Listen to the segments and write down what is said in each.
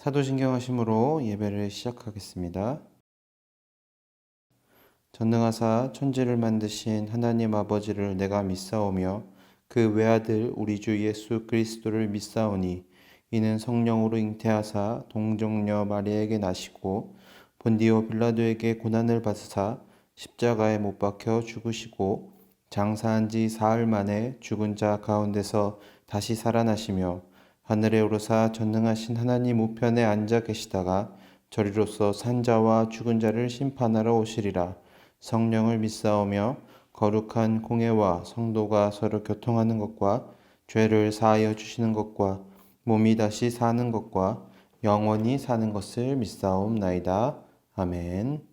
사도신경 하심으로 예배를 시작하겠습니다. 전능하사 천지를 만드신 하나님 아버지를 내가 믿사오며 그 외아들 우리 주 예수 그리스도를 믿사오니 이는 성령으로 잉태하사 동정녀 마리아에게 나시고 본디오 빌라도에게 고난을 받으사 십자가에 못 박혀 죽으시고 장사한 지 사흘 만에 죽은 자 가운데서 다시 살아나시며 하늘에 오르사 전능하신 하나님 우편에 앉아 계시다가 저리로서 산 자와 죽은 자를 심판하러 오시리라. 성령을 믿사오며 거룩한 공회와 성도가 서로 교통하는 것과 죄를 사하여 주시는 것과 몸이 다시 사는 것과 영원히 사는 것을 믿사옵나이다. 아멘.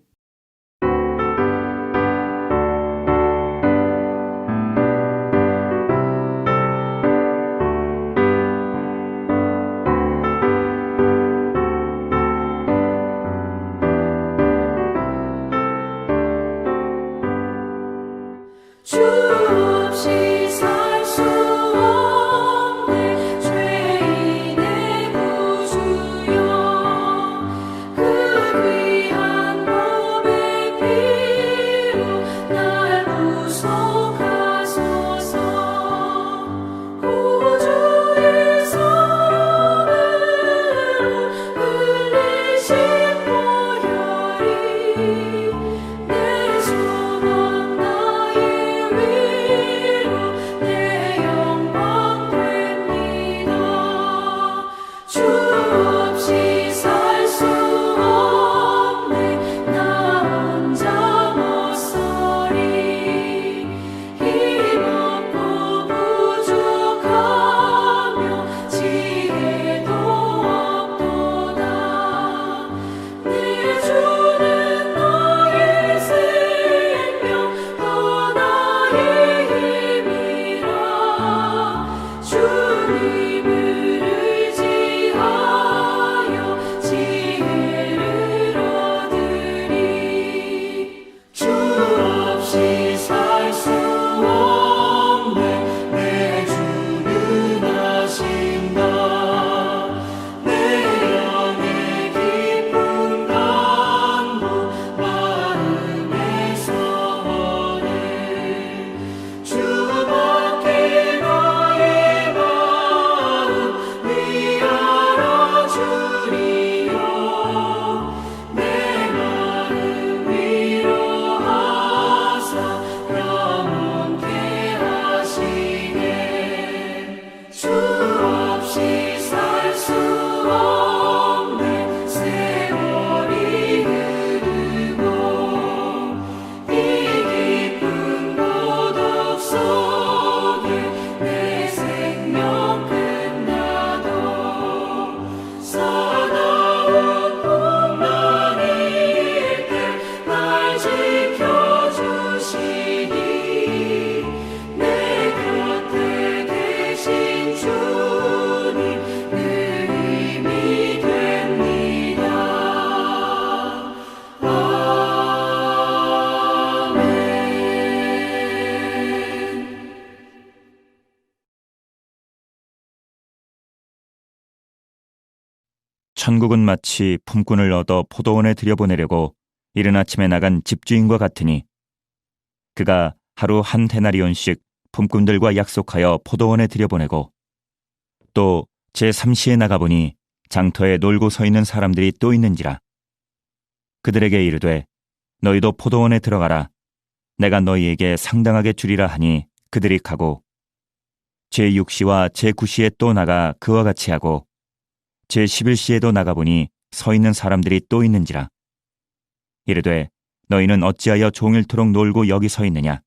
주 없이 살 수 없네 죄인의 구주여 그 귀한 몸의 피로 날 구속하소서 구주의 손으로 흘리신 보혈이 내 소망 나의 위로 내 영광 됩니다. 주 없이 살 수 없네 나 혼자 못 서리 힘없고 부족하며 지혜도 없도다 내 주는 나의 생명 또 나의 힘이라 주님을 의지하여 지혜를 얻으리 주 없이 살 수 없네 내 주는 하신다 내 영의 깊은 간구 마음의 소원을 주밖에 나의 마음 위하여 주리요 내 마음 위로하사 영원케 하시네 주 없이 살 수 없네 세월이 흐르고 이 깊은 고독 속에 내 생명 끝나도 사나운 풍랑일 때 날 지켜주시니 내 곁에 계신 주님 늘 힘이 됩니다. 아멘. 천국은 마치 품꾼을 얻어 포도원에 들여보내려고 이른 아침에 나간 집주인과 같으니 그가 하루 한 데나리온씩 품꾼들과 약속하여 포도원에 들여보내고 또 제3시에 나가보니 장터에 놀고 서 있는 사람들이 또 있는지라 그들에게 이르되 너희도 포도원에 들어가라 내가 너희에게 상당하게 주리라 하니 그들이 가고 제6시와 제9시에 또 나가 그와 같이 하고 제11시에도 나가보니 서 있는 사람들이 또 있는지라 이르되 너희는 어찌하여 종일토록 놀고 여기 서 있느냐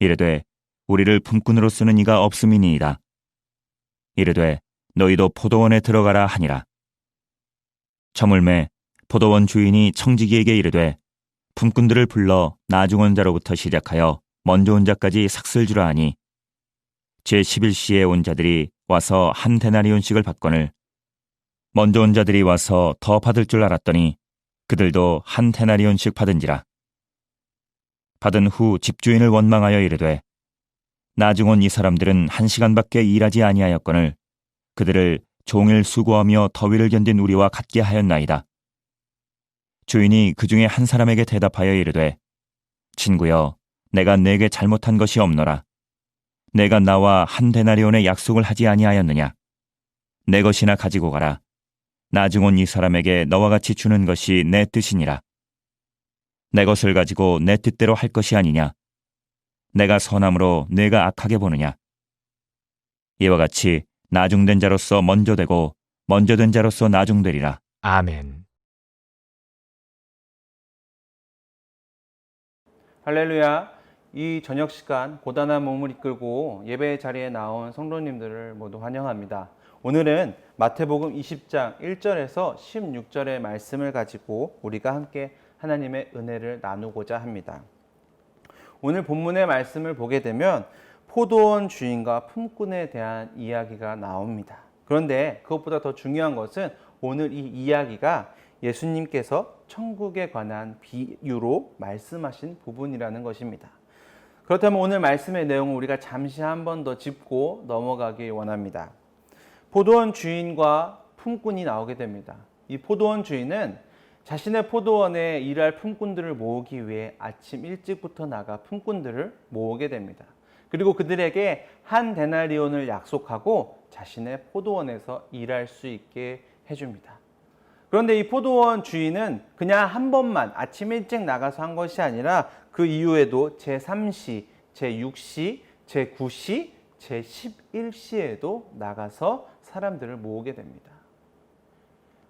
이르되 우리를 품꾼으로 쓰는 이가 없음이니이다 이르되 너희도 포도원에 들어가라 하니라 저물매 포도원 주인이 청지기에게 이르되 품꾼들을 불러 나중 온 자로부터 시작하여 먼저 온 자까지 삭슬 주라 하니 제11시에 온 자들이 와서 한 데나리온씩을 받거늘 먼저 온 자들이 와서 더 받을 줄 알았더니 그들도 한 데나리온씩 받은지라 받은 후 집주인을 원망하여 이르되 나중 온 이 사람들은 1시간밖에 일하지 아니하였거늘 그들을 종일 수고하며 더위를 견딘 우리와 같게 하였나이다. 주인이 그 중에 한 사람에게 대답하여 이르되, 친구여, 내가 네게 잘못한 것이 없노라. 내가 나와 한 데나리온의 약속을 하지 아니하였느냐? 내 것이나 가지고 가라. 나중 온 이 사람에게 너와 같이 주는 것이 내 뜻이니라. 내 것을 가지고 내 뜻대로 할 것이 아니냐? 내가 선함으로 네가 악하게 보느냐? 이와 같이 나중된 자로서 먼저 되고 먼저 된 자로서 나중되리라. 아멘. 할렐루야. 이 저녁 시간 고단한 몸을 이끌고 예배 자리에 나온 성도님들을 모두 환영합니다. 오늘은 마태복음 20장 1절에서 16절의 말씀을 가지고 우리가 함께 하나님의 은혜를 나누고자 합니다. 오늘 본문의 말씀을 보게 되면 포도원 주인과 품꾼에 대한 이야기가 나옵니다. 그런데 그것보다 더 중요한 것은 오늘 이 이야기가 예수님께서 천국에 관한 비유로 말씀하신 부분이라는 것입니다. 그렇다면 오늘 말씀의 내용을 우리가 잠시 한 번 더 짚고 넘어가기 원합니다. 포도원 주인과 품꾼이 나오게 됩니다. 이 포도원 주인은 자신의 포도원에 일할 품꾼들을 모으기 위해 아침 일찍부터 나가 품꾼들을 모으게 됩니다. 그리고 그들에게 한 데나리온을 약속하고 자신의 포도원에서 일할 수 있게 해줍니다. 그런데 이 포도원 주인은 그냥 한 번만 아침 일찍 나가서 한 것이 아니라 그 이후에도 제3시, 제6시, 제9시, 제11시에도 나가서 사람들을 모으게 됩니다.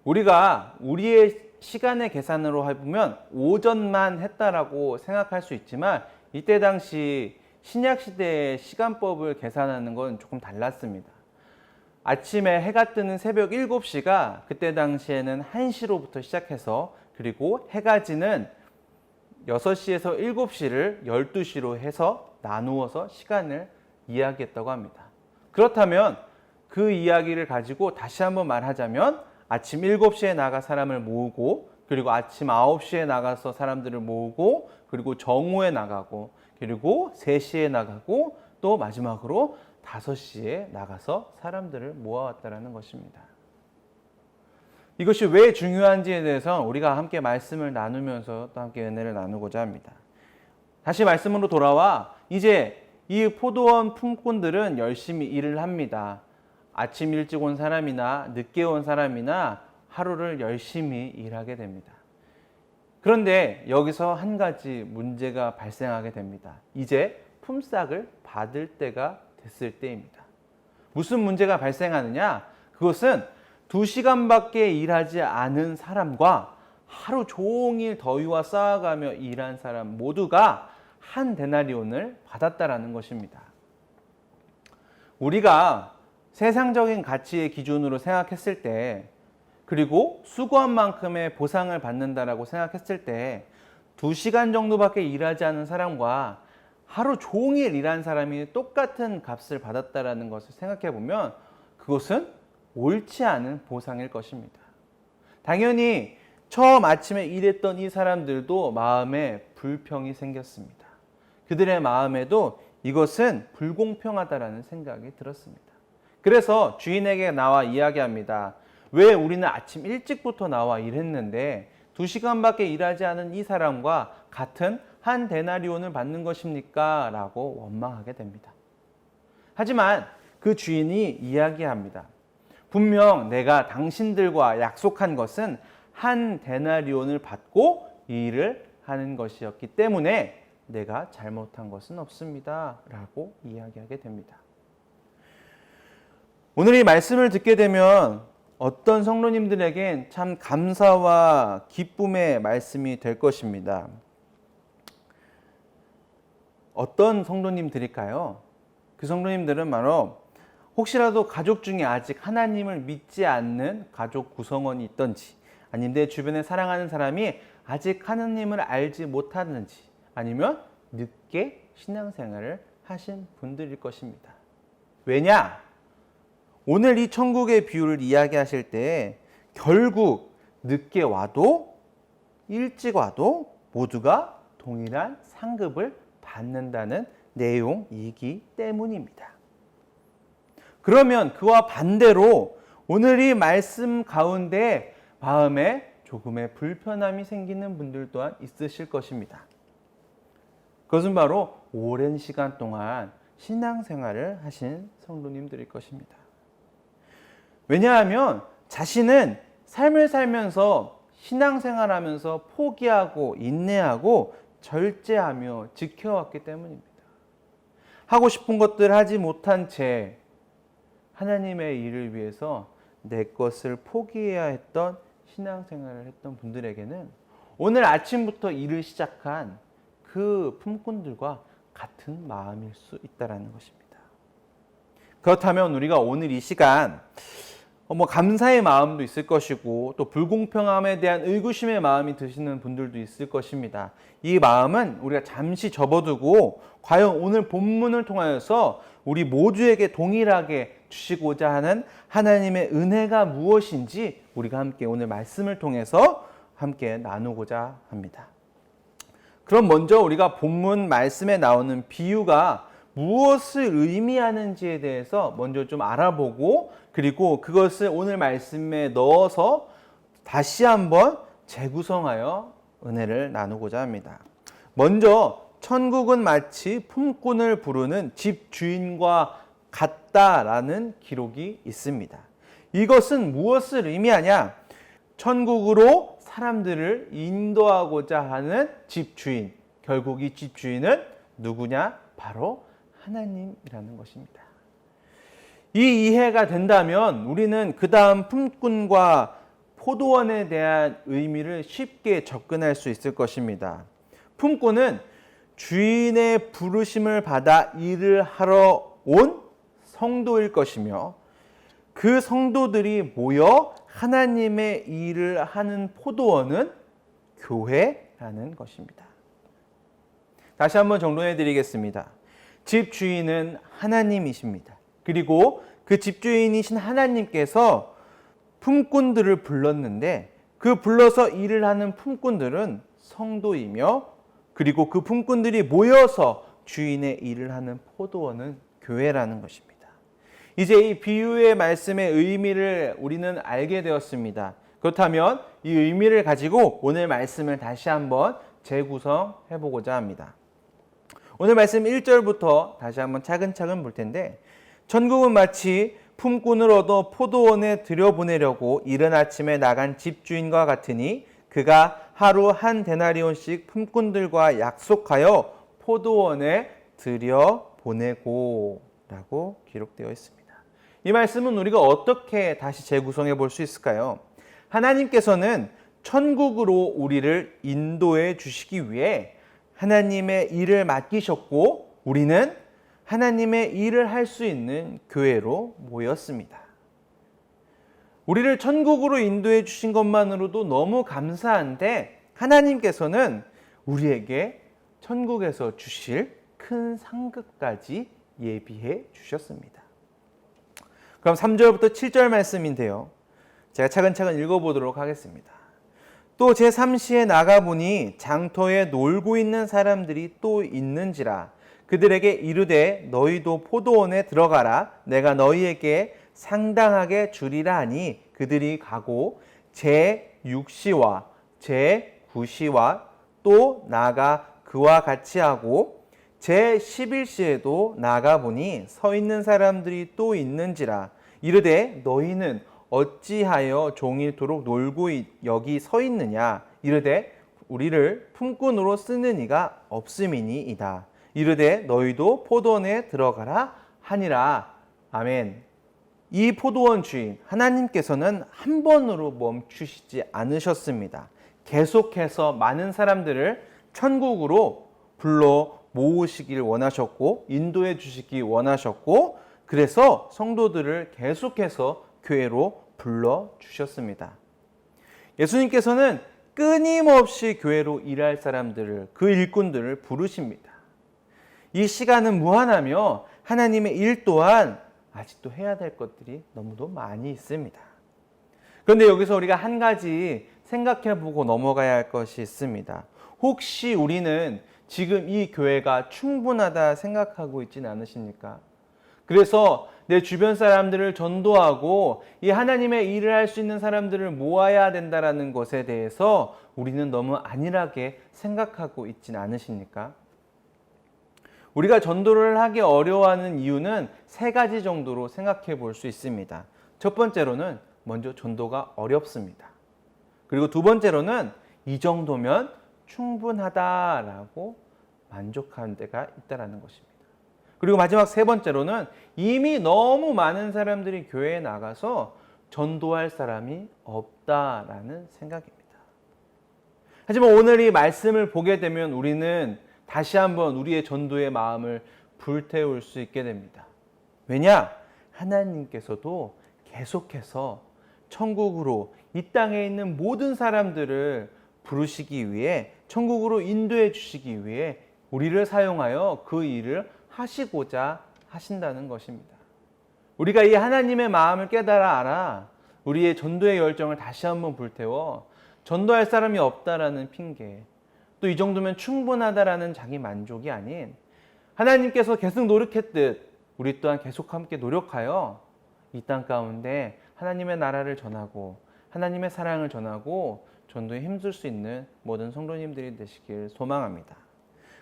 우리가 우리의 시간의 계산으로 해보면 오전만 했다라고 생각할 수 있지만 이때 당시 신약시대의 시간법을 계산하는 건 조금 달랐습니다. 아침에 해가 뜨는 새벽 7시가 그때 당시에는 1시로부터 시작해서 그리고 해가 지는 6시에서 7시를 12시로 해서 나누어서 시간을 이야기했다고 합니다. 그렇다면 그 이야기를 가지고 다시 한번 말하자면 아침 7시에 나가 사람을 모으고 그리고 아침 9시에 나가서 사람들을 모으고 그리고 정오에 나가고 그리고 3시에 나가고 또 마지막으로 5시에 나가서 사람들을 모아왔다는 것입니다. 이것이 왜 중요한지에 대해서 우리가 함께 말씀을 나누면서 또 함께 은혜를 나누고자 합니다. 다시 말씀으로 돌아와 이제 이 포도원 품꾼들은 열심히 일을 합니다. 아침 일찍 온 사람이나 늦게 온 사람이나 하루를 열심히 일하게 됩니다. 그런데 여기서 한 가지 문제가 발생하게 됩니다. 이제 품삯을 받을 때가 됐을 때입니다. 무슨 문제가 발생하느냐? 그것은 2시간밖에 일하지 않은 사람과 하루 종일 더위와 싸워가며 일한 사람 모두가 한 데나리온을 받았다라는 것입니다. 우리가 세상적인 가치의 기준으로 생각했을 때 그리고 수고한 만큼의 보상을 받는다라고 생각했을 때 2시간 정도밖에 일하지 않은 사람과 하루 종일 일한 사람이 똑같은 값을 받았다라는 것을 생각해 보면 그것은 옳지 않은 보상일 것입니다. 당연히 처음 아침에 일했던 이 사람들도 마음에 불평이 생겼습니다. 그들의 마음에도 이것은 불공평하다라는 생각이 들었습니다. 그래서 주인에게 나와 이야기합니다. 왜 우리는 아침 일찍부터 나와 일했는데 2시간밖에 일하지 않은 이 사람과 같은 한 데나리온을 받는 것입니까? 라고 원망하게 됩니다. 하지만 그 주인이 이야기합니다. 분명 내가 당신들과 약속한 것은 한 데나리온을 받고 이 일을 하는 것이었기 때문에 내가 잘못한 것은 없습니다. 라고 이야기하게 됩니다. 오늘 이 말씀을 듣게 되면 어떤 성도님들에겐 참 감사와 기쁨의 말씀이 될 것입니다. 어떤 성도님들일까요? 그 성도님들은 바로 혹시라도 가족 중에 아직 하나님을 믿지 않는 가족 구성원이 있던지 아니면 내 주변에 사랑하는 사람이 아직 하나님을 알지 못하는지 아니면 늦게 신앙생활을 하신 분들일 것입니다. 왜냐? 오늘 이 천국의 비유를 이야기하실 때 결국 늦게 와도 일찍 와도 모두가 동일한 상급을 받는다는 내용이기 때문입니다. 그러면 그와 반대로 오늘 이 말씀 가운데 마음에 조금의 불편함이 생기는 분들 또한 있으실 것입니다. 그것은 바로 오랜 시간 동안 신앙생활을 하신 성도님들일 것입니다. 왜냐하면 자신은 삶을 살면서 신앙생활하면서 포기하고 인내하고 절제하며 지켜왔기 때문입니다. 하고 싶은 것들 하지 못한 채 하나님의 일을 위해서 내 것을 포기해야 했던 신앙생활을 했던 분들에게는 오늘 아침부터 일을 시작한 그 품꾼들과 같은 마음일 수 있다는 것입니다. 그렇다면 우리가 오늘 이 시간 감사의 마음도 있을 것이고 또 불공평함에 대한 의구심의 마음이 드시는 분들도 있을 것입니다. 이 마음은 우리가 잠시 접어두고 과연 오늘 본문을 통하여서 우리 모두에게 동일하게 주시고자 하는 하나님의 은혜가 무엇인지 우리가 함께 오늘 말씀을 통해서 함께 나누고자 합니다. 그럼 먼저 우리가 본문 말씀에 나오는 비유가 무엇을 의미하는지에 대해서 먼저 좀 알아보고 그리고 그것을 오늘 말씀에 넣어서 다시 한번 재구성하여 은혜를 나누고자 합니다. 먼저 천국은 마치 품꾼을 부르는 집 주인과 같다라는 기록이 있습니다. 이것은 무엇을 의미하냐? 천국으로 사람들을 인도하고자 하는 집주인, 결국 이 집주인은 누구냐? 바로 하나님이라는 것입니다. 이 이해가 된다면 우리는 그 다음 품꾼과 포도원에 대한 의미를 쉽게 접근할 수 있을 것입니다. 품꾼은 주인의 부르심을 받아 일을 하러 온 성도일 것이며 그 성도들이 모여 하나님의 일을 하는 포도원은 교회라는 것입니다. 다시 한번 정론해 드리겠습니다. 집주인은 하나님이십니다. 그리고 그 집주인이신 하나님께서 품꾼들을 불렀는데 그 불러서 일을 하는 품꾼들은 성도이며 그리고 그 품꾼들이 모여서 주인의 일을 하는 포도원은 교회라는 것입니다. 이제 이 비유의 말씀의 의미를 우리는 알게 되었습니다. 그렇다면 이 의미를 가지고 오늘 말씀을 다시 한번 재구성해 보고자 합니다. 오늘 말씀 1절부터 다시 한번 차근차근 볼 텐데 천국은 마치 품꾼을 얻어 포도원에 들여보내려고 이른 아침에 나간 집주인과 같으니 그가 하루 한 데나리온씩 품꾼들과 약속하여 포도원에 들여보내고 라고 기록되어 있습니다. 이 말씀은 우리가 어떻게 다시 재구성해 볼 수 있을까요? 하나님께서는 천국으로 우리를 인도해 주시기 위해 하나님의 일을 맡기셨고 우리는 하나님의 일을 할 수 있는 교회로 모였습니다. 우리를 천국으로 인도해 주신 것만으로도 너무 감사한데 하나님께서는 우리에게 천국에서 주실 큰 상급까지 예비해 주셨습니다. 그럼 3절부터 7절 말씀인데요. 제가 차근차근 읽어보도록 하겠습니다. 또 제3시에 나가보니 장터에 놀고 있는 사람들이 또 있는지라 그들에게 이르되 너희도 포도원에 들어가라 내가 너희에게 상당하게 주리라 하니 그들이 가고 제6시와 제9시와 또 나가 그와 같이 하고 제11시에도 나가보니 서 있는 사람들이 또 있는지라 이르되 너희는 어찌하여 종일토록 놀고 여기 서 있느냐 이르되 우리를 품꾼으로 쓰는 이가 없음이니이다. 이르되 너희도 포도원에 들어가라 하니라. 아멘. 이 포도원 주인 하나님께서는 한 번으로 멈추시지 않으셨습니다. 계속해서 많은 사람들을 천국으로 불러 모으시길 원하셨고 인도해 주시기 원하셨고 그래서 성도들을 계속해서 교회로 불러주셨습니다. 예수님께서는 끊임없이 교회로 일할 사람들을 그 일꾼들을 부르십니다. 이 시간은 무한하며 하나님의 일 또한 아직도 해야 될 것들이 너무도 많이 있습니다. 그런데 여기서 우리가 한 가지 생각해보고 넘어가야 할 것이 있습니다. 혹시 우리는 지금 이 교회가 충분하다 생각하고 있지는 않으십니까? 그래서 내 주변 사람들을 전도하고 이 하나님의 일을 할 수 있는 사람들을 모아야 된다라는 것에 대해서 우리는 너무 안일하게 생각하고 있진 않으십니까? 우리가 전도를 하기 어려워하는 이유는 세 가지 정도로 생각해 볼 수 있습니다. 첫 번째로는 먼저 전도가 어렵습니다. 그리고 두 번째로는 이 정도면 충분하다라고 만족하는 데가 있다는 것입니다. 그리고 마지막 세 번째로는 이미 너무 많은 사람들이 교회에 나가서 전도할 사람이 없다라는 생각입니다. 하지만 오늘 이 말씀을 보게 되면 우리는 다시 한번 우리의 전도의 마음을 불태울 수 있게 됩니다. 왜냐? 하나님께서도 계속해서 천국으로 이 땅에 있는 모든 사람들을 부르시기 위해 천국으로 인도해 주시기 위해 우리를 사용하여 그 일을 하시고자 하신다는 것입니다. 우리가 이 하나님의 마음을 깨달아 알아 우리의 전도의 열정을 다시 한번 불태워 전도할 사람이 없다라는 핑계, 또 이 정도면 충분하다라는 자기 만족이 아닌 하나님께서 계속 노력했듯 우리 또한 계속 함께 노력하여 이 땅 가운데 하나님의 나라를 전하고 하나님의 사랑을 전하고 전도에 힘쓸 수 있는 모든 성도님들이 되시길 소망합니다.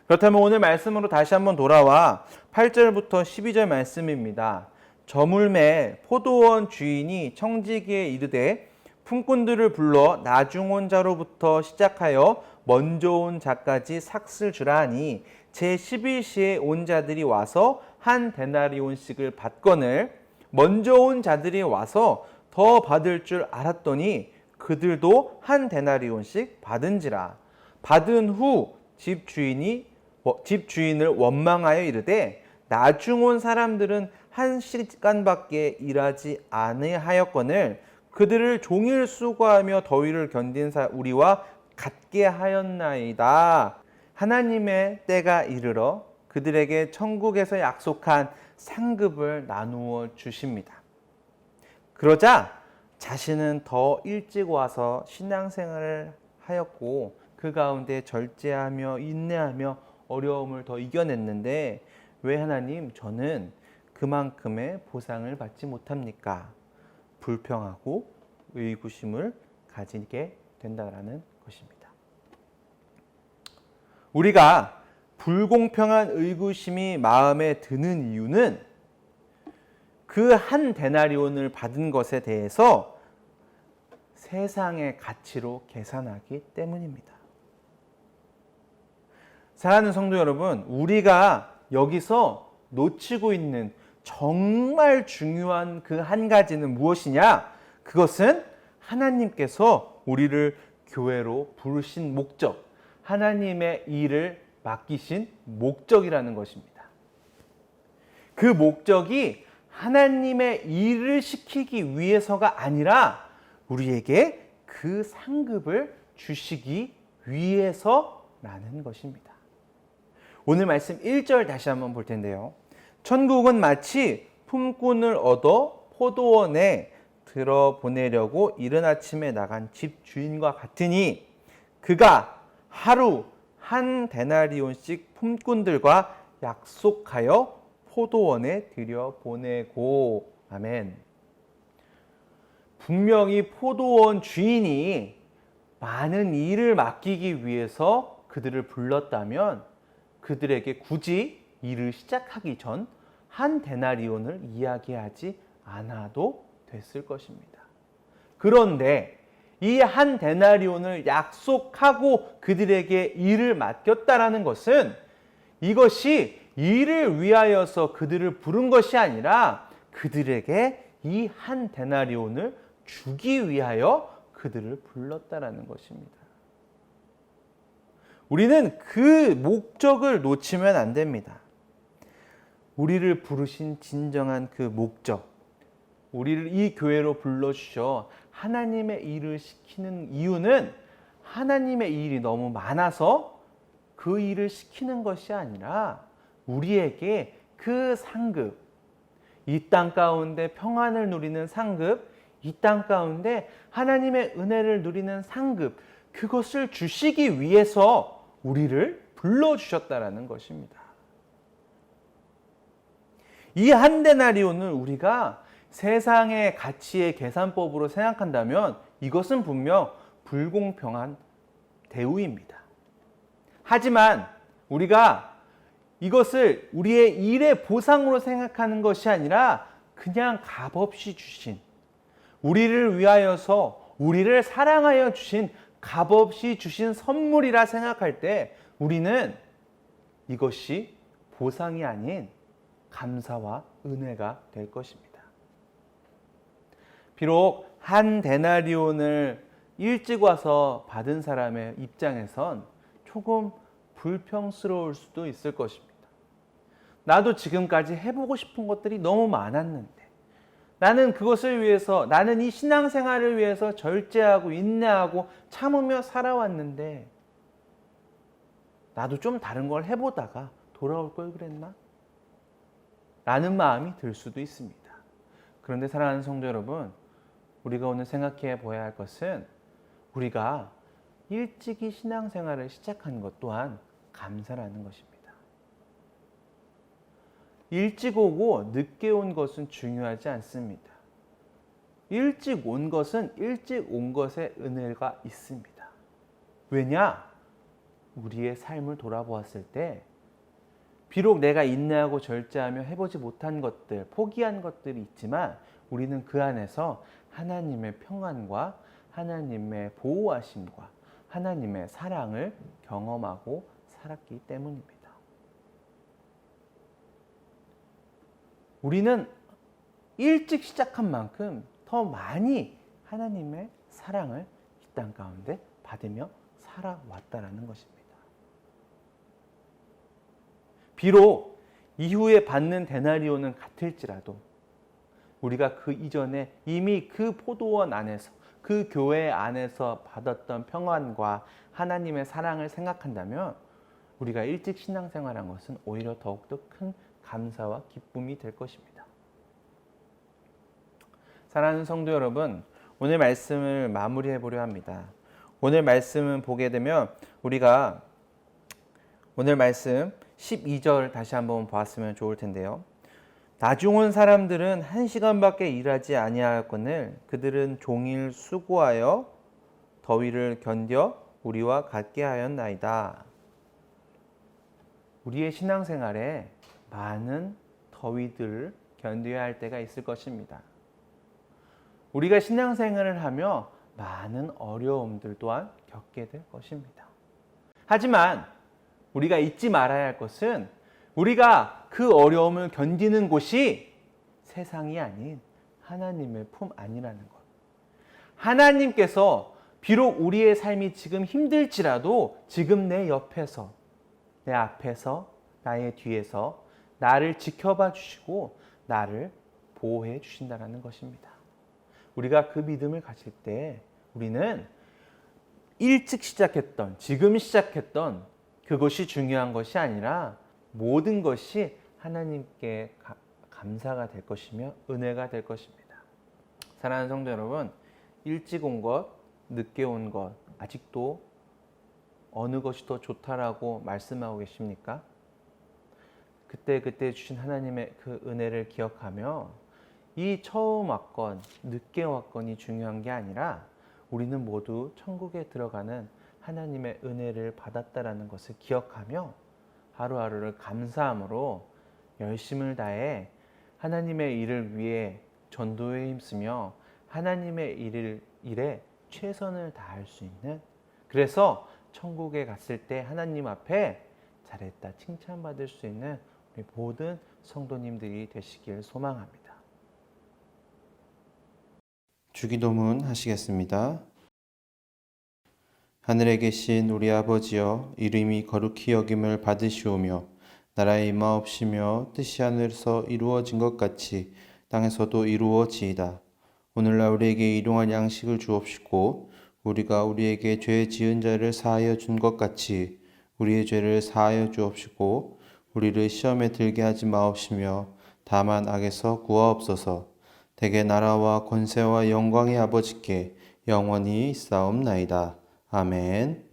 그렇다면 오늘 말씀으로 다시 한번 돌아와 8절부터 12절 말씀입니다. 저물매 포도원 주인이 청지기에 이르되 품꾼들을 불러 나중 온 자로부터 시작하여 먼저 온 자까지 삭슬 주라 하니 제11시에 온 자들이 와서 한 데나리온씩을 받거늘 먼저 온 자들이 와서 더 받을 줄 알았더니 그들도 한 데나리온씩 받은지라. 받은 후 집주인을 원망하여 이르되 나중 온 사람들은 1시간밖에 일하지 아니하였거늘 그들을 종일 수고하며 더위를 견딘 우리와 같게 하였나이다. 하나님의 때가 이르러 그들에게 천국에서 약속한 상급을 나누어 주십니다. 그러자 자신은 더 일찍 와서 신앙생활을 하였고 그 가운데 절제하며 인내하며 어려움을 더 이겨냈는데 왜 하나님 저는 그만큼의 보상을 받지 못합니까? 불평하고 의구심을 가지게 된다라는 것입니다. 우리가 불공평한 의구심이 마음에 드는 이유는 그 한 데나리온을 받은 것에 대해서 세상의 가치로 계산하기 때문입니다. 사랑하는 성도 여러분, 우리가 여기서 놓치고 있는 정말 중요한 그 한 가지는 무엇이냐? 그것은 하나님께서 우리를 교회로 부르신 목적, 하나님의 일을 맡기신 목적이라는 것입니다. 그 목적이 하나님의 일을 시키기 위해서가 아니라 우리에게 그 상급을 주시기 위해서라는 것입니다. 오늘 말씀 1절 다시 한번 볼 텐데요. 천국은 마치 품꾼을 얻어 포도원에 들어보내려고 이른 아침에 나간 집 주인과 같으니 그가 하루 한 데나리온씩 품꾼들과 약속하여 포도원에 들여보내고. 아멘. 분명히 포도원 주인이 많은 일을 맡기기 위해서 그들을 불렀다면 그들에게 굳이 일을 시작하기 전 한 데나리온을 이야기하지 않아도 됐을 것입니다. 그런데 이 한 데나리온을 약속하고 그들에게 일을 맡겼다라는 것은 이것이 일을 위하여서 그들을 부른 것이 아니라 그들에게 이 한 데나리온을 주기 위하여 그들을 불렀다라는 것입니다. 우리는 그 목적을 놓치면 안 됩니다. 우리를 부르신 진정한 그 목적, 우리를 이 교회로 불러주셔 하나님의 일을 시키는 이유는 하나님의 일이 너무 많아서 그 일을 시키는 것이 아니라 우리에게 그 상급, 이 땅 가운데 평안을 누리는 상급, 이 땅 가운데 하나님의 은혜를 누리는 상급, 그것을 주시기 위해서 우리를 불러주셨다라는 것입니다. 이 한 데나리온을 우리가 세상의 가치의 계산법으로 생각한다면 이것은 분명 불공평한 대우입니다. 하지만 우리가 이것을 우리의 일의 보상으로 생각하는 것이 아니라 그냥 값없이 주신, 우리를 위하여서 우리를 사랑하여 주신, 값없이 주신 선물이라 생각할 때 우리는 이것이 보상이 아닌 감사와 은혜가 될 것입니다. 비록 한 데나리온을 일찍 와서 받은 사람의 입장에선 조금 불평스러울 수도 있을 것입니다. 나도 지금까지 해보고 싶은 것들이 너무 많았는데, 나는 그것을 위해서, 나는 이 신앙생활을 위해서 절제하고 인내하고 참으며 살아왔는데 나도 좀 다른 걸 해보다가 돌아올 걸 그랬나? 라는 마음이 들 수도 있습니다. 그런데 사랑하는 성도 여러분, 우리가 오늘 생각해 보아야 할 것은 우리가 일찍이 신앙생활을 시작한 것 또한 감사라는 것입니다. 일찍 오고 늦게 온 것은 중요하지 않습니다. 일찍 온 것은 일찍 온 것에 은혜가 있습니다. 왜냐? 우리의 삶을 돌아보았을 때 비록 내가 인내하고 절제하며 해보지 못한 것들, 포기한 것들이 있지만 우리는 그 안에서 하나님의 평안과 하나님의 보호하심과 하나님의 사랑을 경험하고 살았기 때문입니다. 우리는 일찍 시작한 만큼 더 많이 하나님의 사랑을 이 땅 가운데 받으며 살아왔다라는 것입니다. 비록 이후에 받는 데나리온은 같을지라도 우리가 그 이전에 이미 그 포도원 안에서, 그 교회 안에서 받았던 평안과 하나님의 사랑을 생각한다면 우리가 일찍 신앙생활한 것은 오히려 더욱더 큰 감사와 기쁨이 될 것입니다. 사랑하는 성도 여러분, 오늘 말씀을 마무리해 보려 합니다. 오늘 말씀을 보게 되면 우리가 오늘 말씀 12절 다시 한번 보았으면 좋을 텐데요. 나중 온 사람들은 1시간밖에 일하지 아니하였거늘 그들은 종일 수고하여 더위를 견뎌 우리와 같게 하였나이다. 우리의 신앙생활에 많은 더위들을 견뎌야 할 때가 있을 것입니다. 우리가 신앙생활을 하며 많은 어려움들 또한 겪게 될 것입니다. 하지만 우리가 잊지 말아야 할 것은 우리가 그 어려움을 견디는 곳이 세상이 아닌 하나님의 품 안이라는 것. 하나님께서 비록 우리의 삶이 지금 힘들지라도 지금 내 옆에서, 내 앞에서, 나의 뒤에서 나를 지켜봐 주시고 나를 보호해 주신다는 것입니다. 우리가 그 믿음을 가질 때 우리는 일찍 시작했던, 지금 시작했던 그것이 중요한 것이 아니라 모든 것이 하나님께 감사가 될 것이며 은혜가 될 것입니다. 사랑하는 성도 여러분, 일찍 온 것, 늦게 온 것, 아직도 어느 것이 더 좋다라고 말씀하고 계십니까? 그때 주신 하나님의 그 은혜를 기억하며 이 처음 왔건 늦게 왔건이 중요한 게 아니라 우리는 모두 천국에 들어가는 하나님의 은혜를 받았다라는 것을 기억하며 하루하루를 감사함으로 열심을 다해 하나님의 일을 위해 전도에 힘쓰며 하나님의 일에 최선을 다할 수 있는, 그래서 천국에 갔을 때 하나님 앞에 잘했다 칭찬받을 수 있는 우리 모든 성도님들이 되시길 소망합니다. 주기도문 하시겠습니다. 하늘에 계신 우리 아버지여, 이름이 거룩히 여김을 받으시오며 나라의 임하옵시며 뜻이 하늘에서 이루어진 것 같이 땅에서도 이루어지이다. 오늘날 우리에게 일용할 양식을 주옵시고 우리가 우리에게 죄 지은 자를 사하여 준 것 같이 우리의 죄를 사하여 주옵시고 우리를 시험에 들게 하지 마옵시며 다만 악에서 구하옵소서. 대개 나라와 권세와 영광의 아버지께 영원히 있사옵나이다. 아멘.